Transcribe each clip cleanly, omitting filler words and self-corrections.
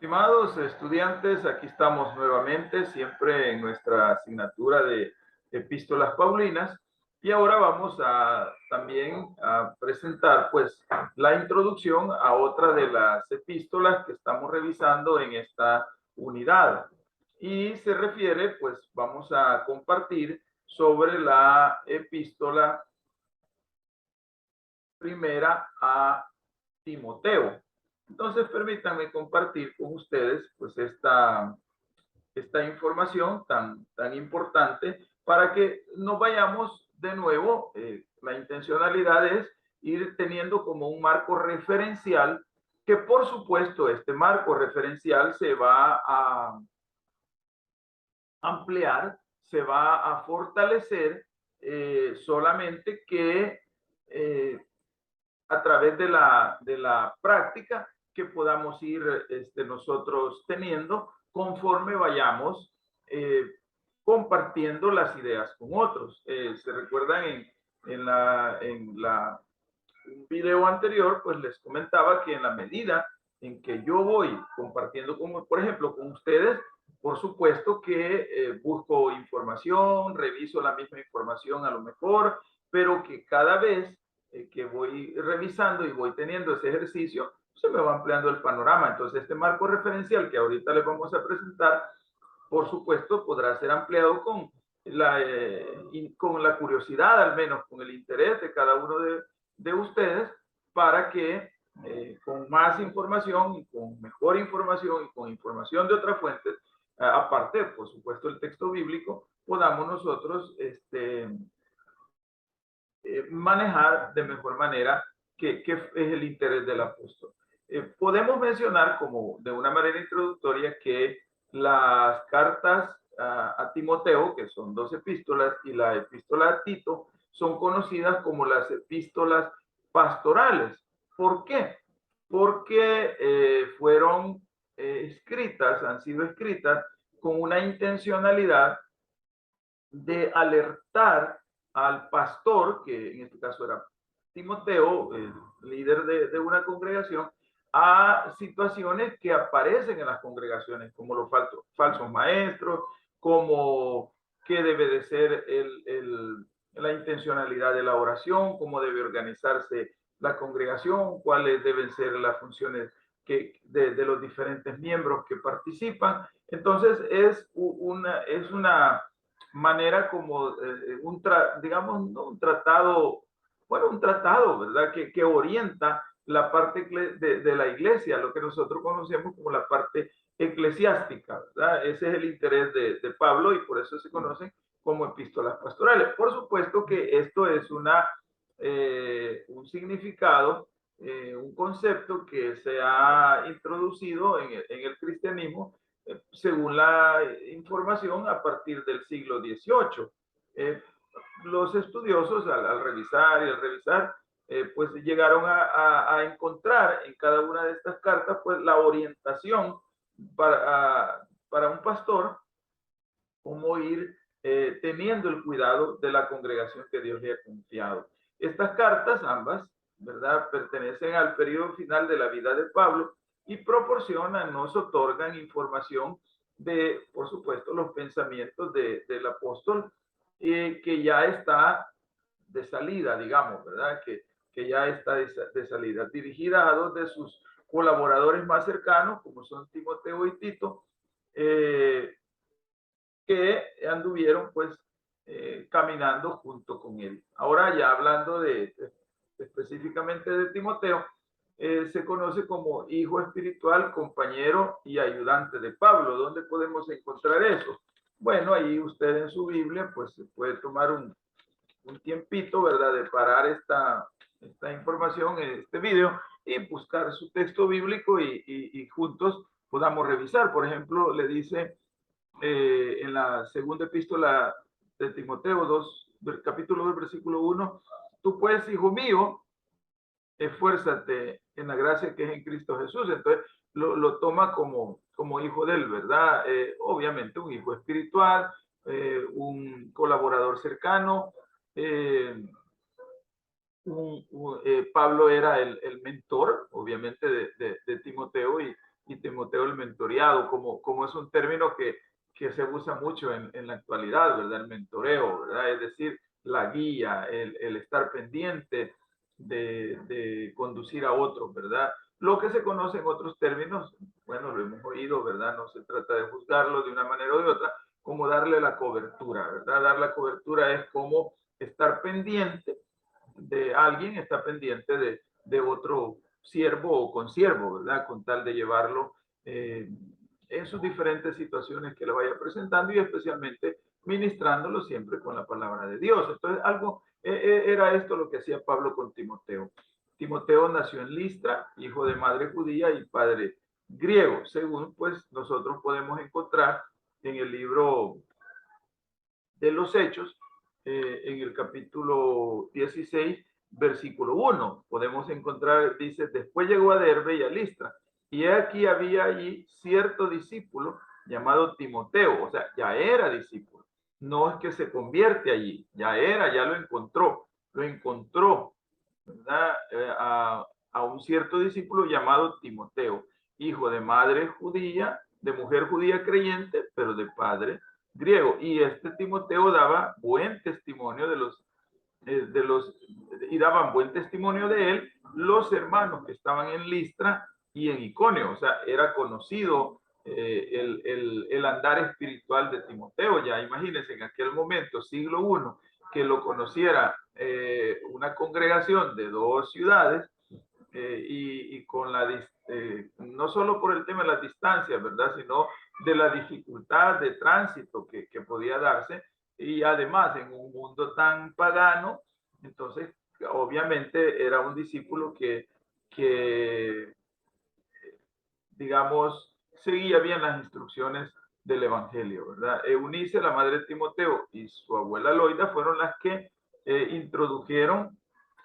Estimados estudiantes, aquí estamos nuevamente, siempre en nuestra asignatura de epístolas paulinas, y ahora vamos a también a presentar pues la introducción a otra de las epístolas que estamos revisando en esta unidad. Y se refiere, pues vamos a compartir sobre la epístola primera a Timoteo. Entonces, permítanme compartir con ustedes pues esta información tan importante para que nos vayamos de nuevo. La intencionalidad es ir teniendo como un marco referencial que, por supuesto, este marco referencial se va a ampliar, se va a fortalecer solamente que a través de la práctica que podamos ir nosotros teniendo conforme vayamos compartiendo las ideas con otros. Se recuerdan en un video anterior, pues les comentaba que en la medida en que yo voy compartiendo, como por ejemplo con ustedes, por supuesto que busco información, reviso la misma información a lo mejor, pero que cada vez que voy revisando y voy teniendo ese ejercicio, se me va ampliando el panorama. Entonces, este marco referencial que ahorita les vamos a presentar, por supuesto, podrá ser ampliado con la curiosidad, al menos con el interés de cada uno de ustedes, para que con más información y con mejor información y con información de otras fuentes, aparte, por supuesto, el texto bíblico, podamos nosotros manejar de mejor manera qué es el interés del apóstol. Podemos mencionar como de una manera introductoria que las cartas a Timoteo, que son 2 epístolas, y la epístola a Tito, son conocidas como las epístolas pastorales. ¿Por qué? Porque fueron escritas, han sido escritas con una intencionalidad de alertar al pastor, que en este caso era Timoteo, el líder de una congregación, a situaciones que aparecen en las congregaciones, como los falsos maestros, como qué debe de ser la intencionalidad de la oración, cómo debe organizarse la congregación, cuáles deben ser las funciones de los diferentes miembros que participan. Entonces, es una manera como digamos, ¿no? Un tratado, bueno, un tratado, ¿verdad? Que orienta la parte de la iglesia, lo que nosotros conocemos como la parte eclesiástica, ¿verdad? Ese es el interés de Pablo y por eso se conocen como epístolas pastorales. Por supuesto que esto es un significado, un concepto que se ha introducido en el cristianismo según la información a partir del siglo XVIII. Los estudiosos al revisar y al revisar, pues llegaron a encontrar en cada una de estas cartas pues la orientación para un pastor, cómo ir teniendo el cuidado de la congregación que Dios le ha confiado. Estas cartas, ambas, ¿verdad?, pertenecen al periodo final de la vida de Pablo y proporcionan, nos otorgan información de, por supuesto, los pensamientos del apóstol, que ya está de salida, digamos, ¿verdad? Que ya está de salida, dirigida a 2 de sus colaboradores más cercanos, como son Timoteo y Tito, que anduvieron pues caminando junto con él. Ahora ya hablando específicamente de Timoteo, se conoce como hijo espiritual, compañero y ayudante de Pablo. ¿Dónde podemos encontrar eso? Bueno, ahí usted en su Biblia pues se puede tomar un tiempito, ¿verdad?, de parar esta información en este video y buscar su texto bíblico y juntos podamos revisar. Por ejemplo, le dice en la segunda epístola de Timoteo 2, capítulo 2, versículo 1, tú pues, hijo mío, esfuérzate en la gracia que es en Cristo Jesús. Entonces lo toma como hijo de él, ¿verdad? Obviamente un hijo espiritual, un colaborador cercano. Pablo era el mentor, obviamente, de Timoteo y Timoteo el mentoreado, como es un término que se usa mucho en la actualidad, ¿verdad? El mentoreo, ¿verdad? Es decir, la guía, el estar pendiente de conducir a otros, ¿verdad? Lo que se conoce en otros términos, bueno, lo hemos oído, ¿verdad? No se trata de juzgarlo de una manera o de otra, como darle la cobertura, ¿verdad? Dar la cobertura es como estar pendiente de alguien, está pendiente de otro siervo o consiervo, ¿verdad? Con tal de llevarlo en sus diferentes situaciones que le vaya presentando y especialmente ministrándolo siempre con la palabra de Dios. Entonces, era esto lo que hacía Pablo con Timoteo. Timoteo nació en Listra, hijo de madre judía y padre griego, según pues nosotros podemos encontrar en el libro de los Hechos, en el capítulo 16, versículo 1. Podemos encontrar, dice, después llegó a Derbe y a Listra, y aquí había allí cierto discípulo llamado Timoteo, o sea, ya era discípulo. No es que se convierte allí, ya lo encontró, ¿verdad? A un cierto discípulo llamado Timoteo, hijo de madre judía, de mujer judía creyente, pero de padre griego. Y este Timoteo daba buen testimonio y daban buen testimonio de él los hermanos que estaban en Listra y en Iconio. O sea, era conocido el andar espiritual de Timoteo. Ya imagínense en aquel momento, siglo I, que lo conociera una congregación de 2 ciudades, y con no solo por el tema de las distancias, ¿verdad? Sino de la dificultad de tránsito que podía darse, y además en un mundo tan pagano, entonces obviamente era un discípulo que digamos, seguía bien las instrucciones del Evangelio, ¿verdad? Eunice, la madre de Timoteo, y su abuela Loida fueron las que introdujeron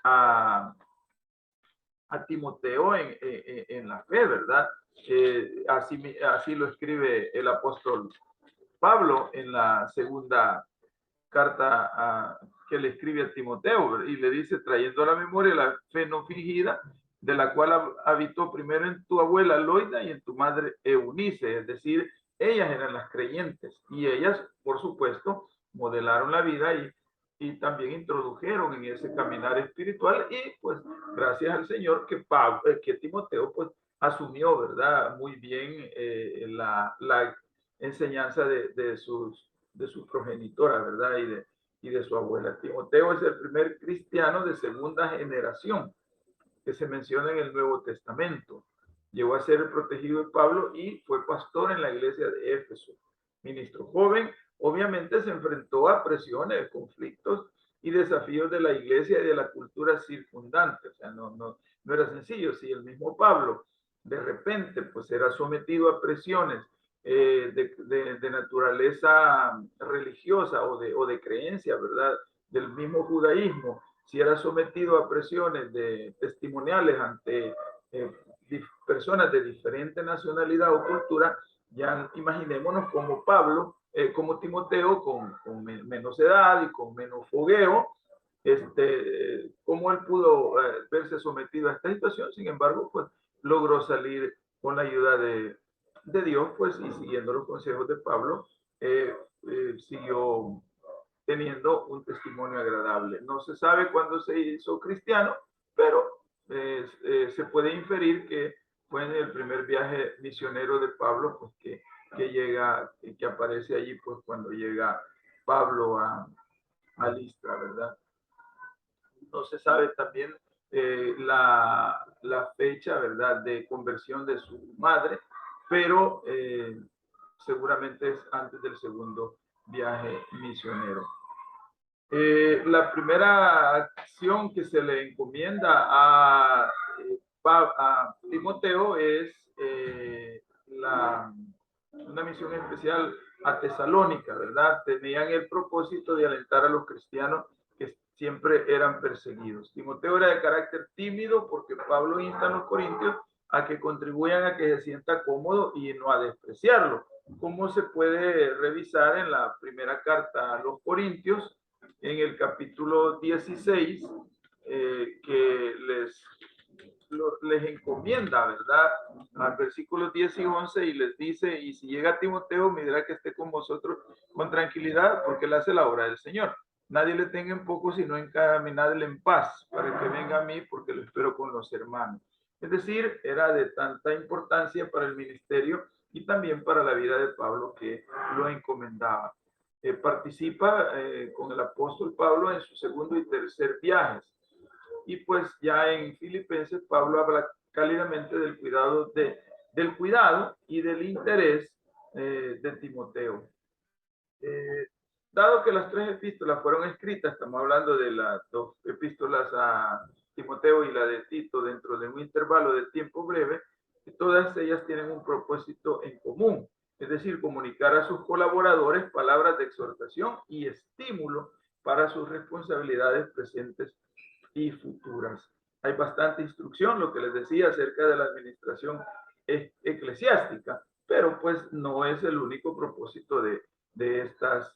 a, a Timoteo en la fe, ¿verdad? Así lo escribe el apóstol Pablo en la segunda carta que le escribe a Timoteo, y le dice, trayendo a la memoria la fe no fingida, de la cual habitó primero en tu abuela Loida y en tu madre Eunice, es decir, ellas eran las creyentes, y ellas, por supuesto, modelaron la vida y también introdujeron en ese caminar espiritual, y pues gracias al Señor que Timoteo pues asumió, ¿verdad? Muy bien la enseñanza de su progenitora, ¿verdad? Y de su abuela. Timoteo es el primer cristiano de segunda generación que se menciona en el Nuevo Testamento. Llegó a ser protegido de Pablo y fue pastor en la iglesia de Éfeso. Ministro joven, obviamente se enfrentó a presiones, conflictos y desafíos de la iglesia y de la cultura circundante. O sea, no era sencillo. Si el mismo Pablo de repente pues era sometido a presiones de naturaleza religiosa o de creencia, ¿verdad? Del mismo judaísmo, si era sometido a presiones testimoniales ante personas de diferente nacionalidad o cultura, ya imaginémonos como Pablo, como Timoteo, con menos edad y con menos fogueo, cómo él pudo verse sometido a esta situación. Sin embargo, pues logró salir con la ayuda de Dios, pues, y siguiendo los consejos de Pablo, siguió teniendo un testimonio agradable. No se sabe cuándo se hizo cristiano, pero se puede inferir que fue en el primer viaje misionero de Pablo, pues que aparece allí, pues cuando llega Pablo a Listra, ¿verdad? No se sabe también la fecha, ¿verdad?, de conversión de su madre, pero seguramente es antes del segundo viaje misionero. La primera acción que se le encomienda a Timoteo es una misión especial a Tesalónica, ¿verdad? Tenían el propósito de alentar a los cristianos que siempre eran perseguidos. Timoteo era de carácter tímido porque Pablo insta a los corintios a que contribuyan a que se sienta cómodo y no a despreciarlo. Como se puede revisar en la primera carta a los corintios, en el capítulo 16, que les encomienda, ¿verdad? al versículo 10 y 11 y les dice, y si llega Timoteo, me dirá que esté con vosotros con tranquilidad, porque él hace la obra del Señor. Nadie le tenga en poco, sino encaminadle en paz, para que venga a mí, porque lo espero con los hermanos. Es decir, era de tanta importancia para el ministerio y también para la vida de Pablo que lo encomendaba. Participa con el apóstol Pablo en su segundo y tercer viajes. Y pues ya en Filipenses Pablo habla cálidamente del cuidado y del interés de Timoteo. Dado que las tres epístolas fueron escritas, estamos hablando de las dos epístolas a Timoteo y la de Tito dentro de un intervalo de tiempo breve, todas ellas tienen un propósito en común, es decir, comunicar a sus colaboradores palabras de exhortación y estímulo para sus responsabilidades presentes y futuras. Hay bastante instrucción, lo que les decía, acerca de la administración eclesiástica, pero pues no es el único propósito de estas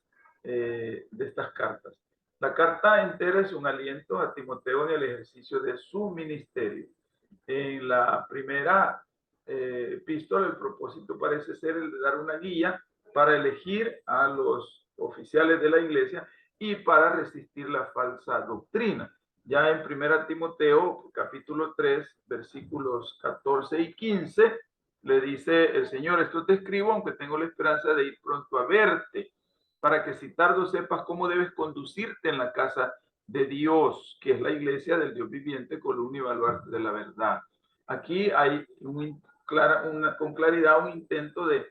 cartas. La carta entera es un aliento a Timoteo en el ejercicio de su ministerio. En la primera epístola, el propósito parece ser el de dar una guía para elegir a los oficiales de la iglesia y para resistir la falsa doctrina. Ya en 1 Timoteo, capítulo 3, versículos 14 y 15, le dice el Señor, esto te escribo, aunque tengo la esperanza de ir pronto a verte, para que si tardo sepas cómo debes conducirte en la casa de Dios, que es la iglesia del Dios viviente, columna y baluarte de la verdad. Aquí hay con claridad un intento de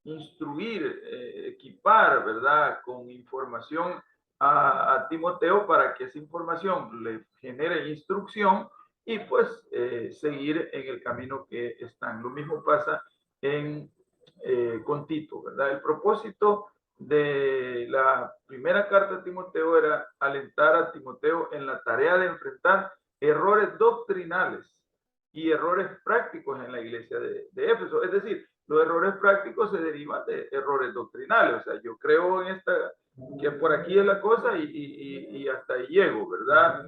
instruir, equipar, ¿verdad?, con información a Timoteo para que esa información le genere instrucción y pues seguir en el camino que están. Lo mismo pasa con Tito, ¿verdad? El propósito de la primera carta a Timoteo era alentar a Timoteo en la tarea de enfrentar errores doctrinales y errores prácticos en la iglesia de Éfeso. Es decir, los errores prácticos se derivan de errores doctrinales. O sea, yo creo en que por aquí es la cosa y hasta ahí llego, ¿verdad?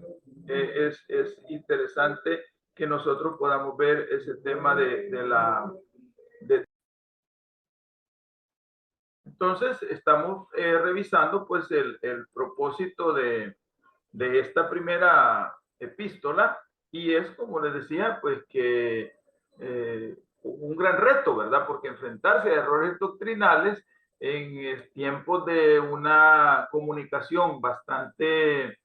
Es interesante que nosotros podamos ver ese tema Entonces, estamos revisando pues el propósito de esta primera epístola y es, como les decía, pues que un gran reto, ¿verdad? Porque enfrentarse a errores doctrinales en tiempos de una comunicación bastante,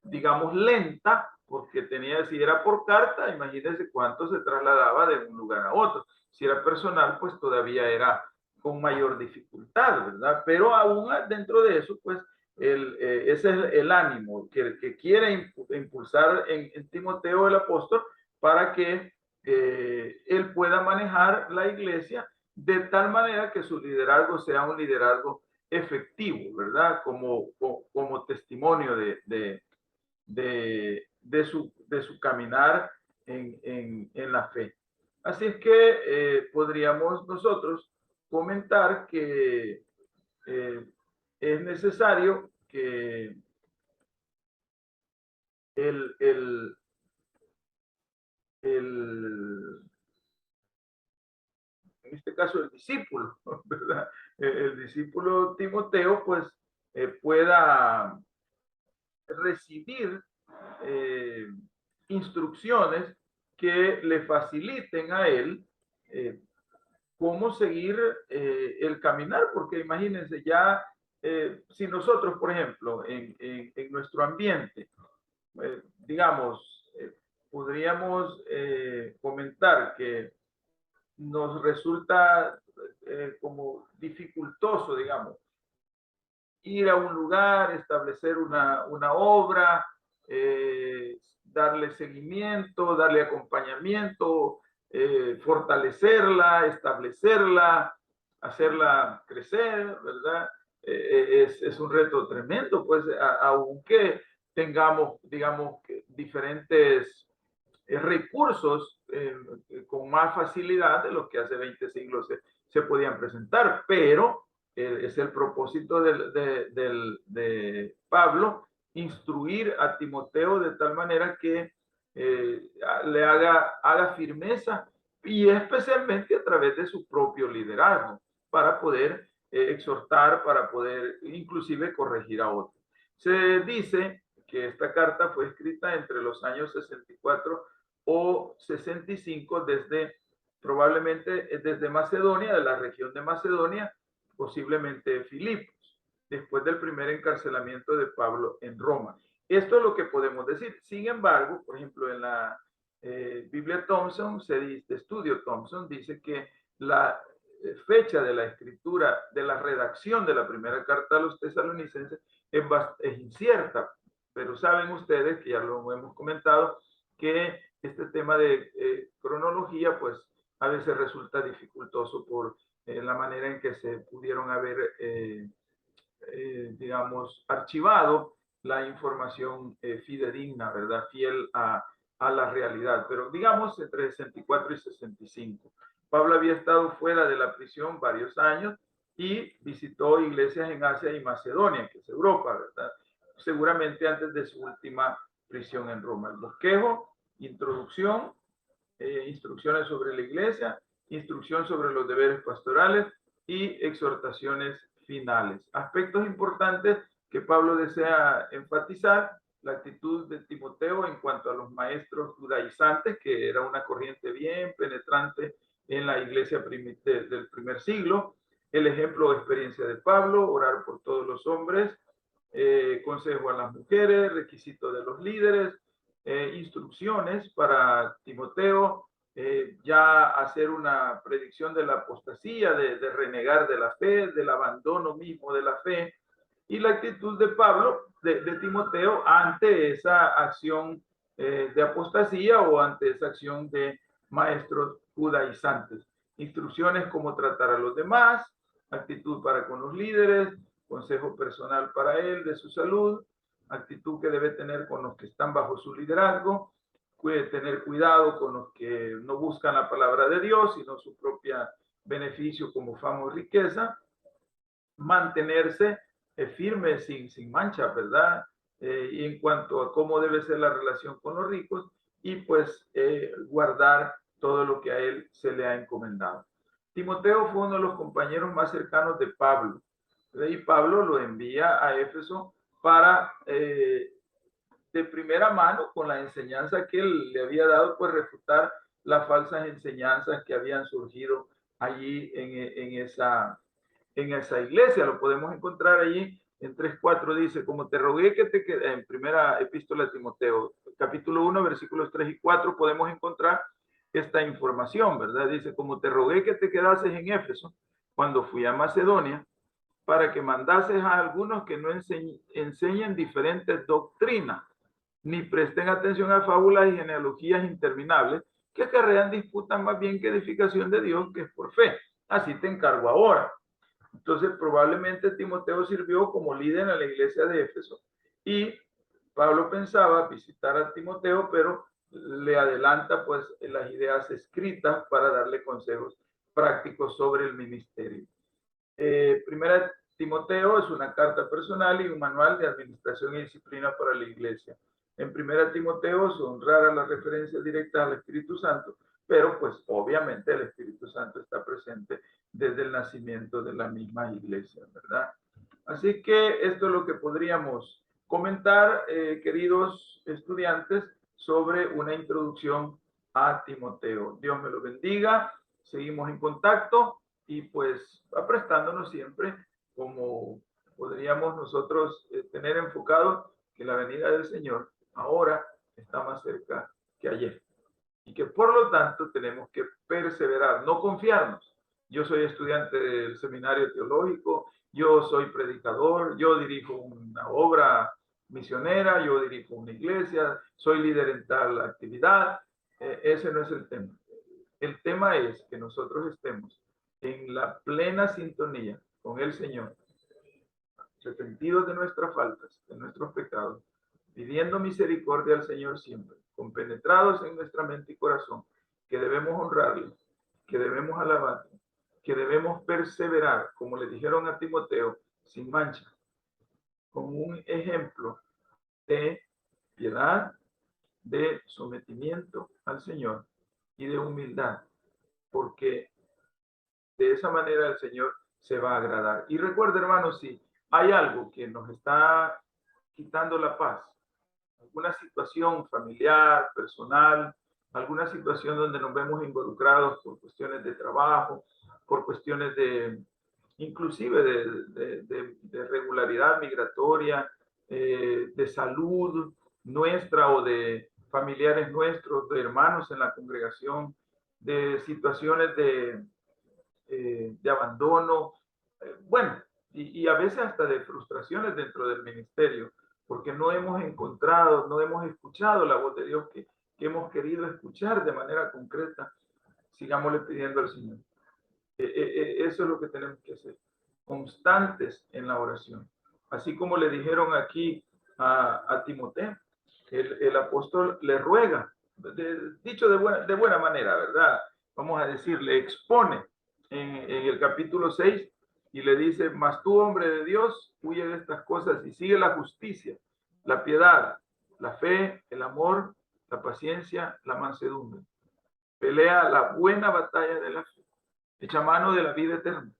digamos, lenta, porque si era por carta, imagínense cuánto se trasladaba de un lugar a otro. Si era personal, pues todavía era con mayor dificultad, ¿verdad? Pero aún dentro de eso, pues ese es el ánimo que quiere impulsar en Timoteo el apóstol para que él pueda manejar la iglesia de tal manera que su liderazgo sea un liderazgo efectivo, ¿verdad? Como testimonio de su caminar en la fe. Así es que podríamos nosotros comentar que es necesario que el, el, el, en este caso el discípulo, ¿verdad? El discípulo Timoteo, pues pueda recibir eh, instrucciones que le faciliten a él cómo seguir el caminar, porque imagínense ya, si nosotros, por ejemplo, en nuestro ambiente, digamos, podríamos comentar que nos resulta como dificultoso, digamos, ir a un lugar, establecer una obra, darle seguimiento, darle acompañamiento, fortalecerla, establecerla, hacerla crecer, ¿verdad? Es un reto tremendo, pues, aunque tengamos, digamos, diferentes recursos con más facilidad de los que hace 20 siglos se podían presentar, pero es el propósito de Pablo instruir a Timoteo de tal manera que le haga firmeza y especialmente a través de su propio liderazgo, para poder exhortar, para poder inclusive corregir a otros. Se dice que esta carta fue escrita entre los años 64 o 65 desde probablemente desde Macedonia, de la región de Macedonia, posiblemente Filipos, después del primer encarcelamiento de Pablo en Roma. Esto es lo que podemos decir. Sin embargo, por ejemplo, en la Biblia Thompson, se dice, estudio Thompson, dice que la fecha de la escritura, de la redacción de la primera carta a los tesalonicenses es incierta, pero saben ustedes, que ya lo hemos comentado, que este tema de cronología, pues a veces resulta dificultoso por la manera en que se pudieron haber, digamos, archivado la información fidedigna, ¿verdad? Fiel a la realidad, pero digamos entre 64 y 65. Pablo había estado fuera de la prisión varios años y visitó iglesias en Asia y Macedonia, que es Europa, ¿verdad? Seguramente antes de su última prisión en Roma. El bosquejo, introducción, instrucciones sobre la iglesia, instrucción sobre los deberes pastorales y exhortaciones finales. Aspectos importantes que Pablo desea enfatizar: la actitud de Timoteo en cuanto a los maestros judaizantes, que era una corriente bien penetrante en la iglesia del primer siglo, el ejemplo o experiencia de Pablo, orar por todos los hombres, consejo a las mujeres, requisitos de los líderes, instrucciones para Timoteo, ya hacer una predicción de la apostasía, de renegar de la fe, del abandono mismo de la fe, y la actitud de Pablo, de Timoteo, ante esa acción de apostasía o ante esa acción de maestros judaizantes. Instrucciones cómo tratar a los demás, actitud para con los líderes, consejo personal para él de su salud, actitud que debe tener con los que están bajo su liderazgo, puede tener cuidado con los que no buscan la palabra de Dios, sino su propio beneficio como fama o riqueza, mantenerse firme sin mancha, ¿verdad? Y en cuanto a cómo debe ser la relación con los ricos, y pues guardar todo lo que a él se le ha encomendado. Timoteo fue uno de los compañeros más cercanos de Pablo, ¿verdad? Y Pablo lo envía a Éfeso para de primera mano, con la enseñanza que él le había dado, pues refutar las falsas enseñanzas que habían surgido allí en esa iglesia. Lo podemos encontrar allí en 3:4, dice: como te rogué que te quedes, en primera epístola de Timoteo, capítulo 1, versículos 3 y 4, podemos encontrar esta información, ¿verdad? Dice: como te rogué que te quedases en Éfeso cuando fui a Macedonia, para que mandases a algunos que no enseñen diferentes doctrinas, ni presten atención a fábulas y genealogías interminables, que acarrean disputas más bien que edificación de Dios, que es por fe. Así te encargo ahora. Entonces, probablemente Timoteo sirvió como líder en la iglesia de Éfeso, y Pablo pensaba visitar a Timoteo, pero le adelanta pues las ideas escritas para darle consejos prácticos sobre el ministerio. Primera Timoteo es una carta personal y un manual de administración y disciplina para la iglesia. En Primera Timoteo son raras las referencias directas al Espíritu Santo, pero pues obviamente el Espíritu Santo está presente desde el nacimiento de la misma iglesia, ¿verdad? Así que esto es lo que podríamos comentar, queridos estudiantes, sobre una introducción a Timoteo. Dios me lo bendiga, seguimos en contacto y pues aprestándonos siempre, como podríamos nosotros tener enfocado que la venida del Señor ahora está más cerca que ayer, y que por lo tanto tenemos que perseverar, no confiarnos. Yo soy estudiante del seminario teológico, yo soy predicador, yo dirijo una obra misionera, yo dirijo una iglesia, soy líder en tal actividad. Ese no es el tema. El tema es que nosotros estemos en la plena sintonía con el Señor, arrepentidos de nuestras faltas, de nuestros pecados, pidiendo misericordia al Señor siempre, compenetrados en nuestra mente y corazón, que debemos honrarle, que debemos alabarle, que debemos perseverar, como le dijeron a Timoteo, sin mancha, con un ejemplo de piedad, de sometimiento al Señor y de humildad, porque de esa manera el Señor se va a agradar. Y recuerda, hermanos, si hay algo que nos está quitando la paz, alguna situación familiar, personal, alguna situación donde nos vemos involucrados por cuestiones de trabajo, por cuestiones de, inclusive de regularidad migratoria, de salud nuestra o de familiares nuestros, de hermanos en la congregación, de situaciones de abandono, bueno, y a veces hasta de frustraciones dentro del ministerio, porque no hemos encontrado, no hemos escuchado la voz de Dios que hemos querido escuchar de manera concreta. Sigámosle pidiendo al Señor. Eso es lo que tenemos que hacer, constantes en la oración. Así como le dijeron aquí a Timoteo, el apóstol le ruega, dicho de buena manera, ¿verdad? Vamos a decir, le expone en el capítulo 6 y le dice, mas tú, hombre de Dios, huye de estas cosas y sigue la justicia, la piedad, la fe, el amor, la paciencia, la mansedumbre. Pelea la buena batalla de la fe, echa mano de la vida eterna,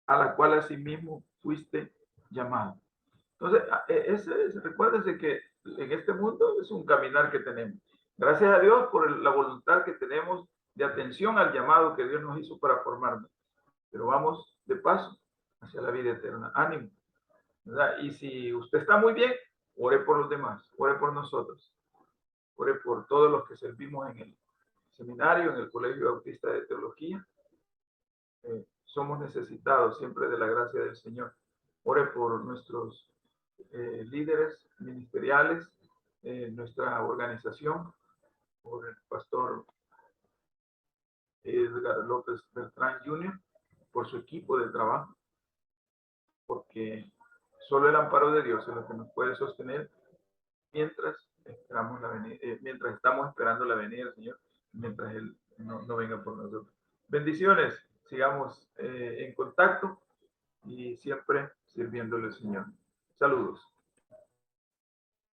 a la cual asimismo fuiste llamado. Entonces, recuérdense que en este mundo es un caminar que tenemos. Gracias a Dios por la voluntad que tenemos de atención al llamado que Dios nos hizo para formarnos. Pero vamos de paso hacia la vida eterna. Ánimo, ¿verdad? Y si usted está muy bien, ore por los demás, ore por nosotros, ore por todos los que servimos en el seminario, en el Colegio Bautista de Teología. Somos necesitados siempre de la gracia del Señor. Ore por nuestros líderes ministeriales, nuestra organización, por el pastor Edgar López Beltrán Jr., por su equipo de trabajo, porque solo el amparo de Dios es lo que nos puede sostener mientras esperamos mientras estamos esperando la venida del Señor, mientras Él no venga por nosotros. Bendiciones, sigamos en contacto y siempre sirviéndole al Señor. Saludos.